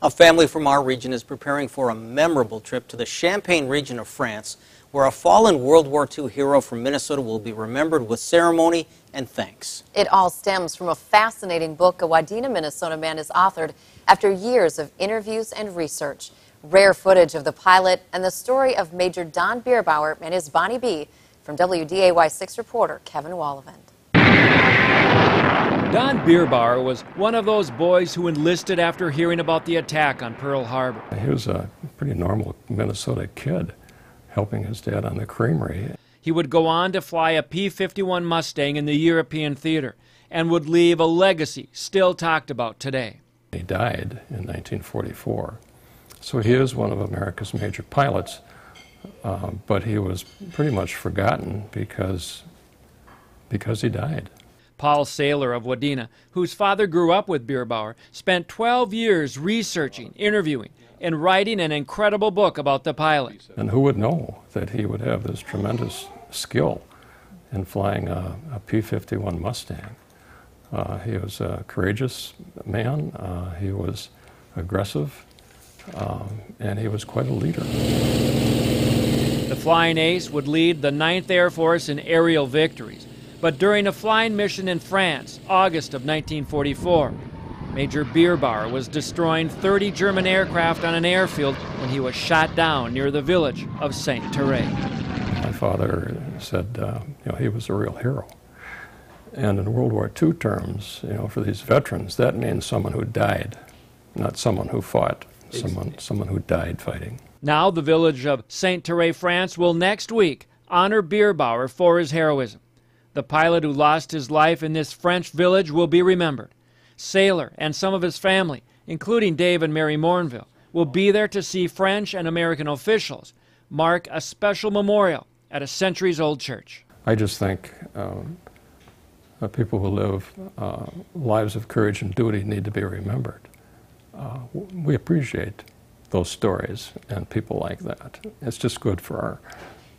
A family from our region is preparing for a memorable trip to the Champagne region of France, where a fallen World War II hero from Minnesota will be remembered with ceremony and thanks. It all stems from a fascinating book a Wadena, Minnesota man has authored after years of interviews and research. Rare footage of the pilot and the story of Major Don Bierbauer and his Bonnie B. From WDAY 6 reporter Kevin Wallivant. Don Bierbauer was one of those boys who enlisted after hearing about the attack on Pearl Harbor. He was a pretty normal Minnesota kid, helping his dad on the creamery. He would go on to fly a P-51 Mustang in the European theater and would leave a legacy still talked about today. He died in 1944, so he is one of America's major pilots, but he was pretty much forgotten because he died. Paul Saylor of Wadena, whose father grew up with Bierbauer, spent 12 years researching, interviewing, and writing an incredible book about the pilot. And who would know that he would have this tremendous skill in flying a P-51 Mustang. He was a courageous man, he was aggressive, and he was quite a leader. The flying ace would lead the 9th Air Force in aerial victories. But during a flying mission in France, August of 1944, Major Bierbauer was destroying 30 German aircraft on an airfield when he was shot down near the village of Saint-Thérèse. My father said, he was a real hero. And in World War II terms, for these veterans, that means someone who died, not someone who fought, someone who died fighting. Now the village of Saint-Thérèse, France will next week honor Bierbauer for his heroism. The pilot who lost his life in this French village will be remembered. Saylor and some of his family, including Dave and Mary Mournville, will be there to see French and American officials mark a special memorial at a centuries-old church. I just think people who live lives of courage and duty need to be remembered. We appreciate those stories and people like that. It's just good for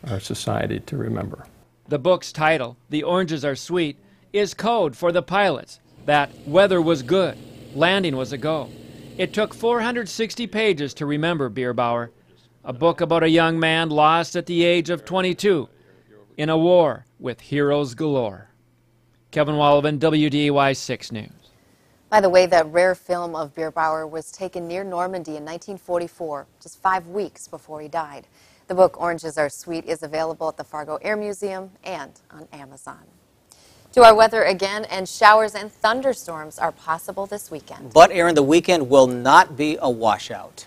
our society to remember. The book's title, The Oranges Are Sweet, is code for the pilots that weather was good, landing was a go. It took 460 pages to remember Bierbauer, a book about a young man lost at the age of 22 in a war with heroes galore. Kevin Wallivant, WDAY 6 News. By the way, that rare film of Bierbauer was taken near Normandy in 1944, just 5 weeks before he died. The book, Oranges Are Sweet, is available at the Fargo Air Museum and on Amazon. To our weather again, and showers and thunderstorms are possible this weekend. But, Aaron, the weekend will not be a washout.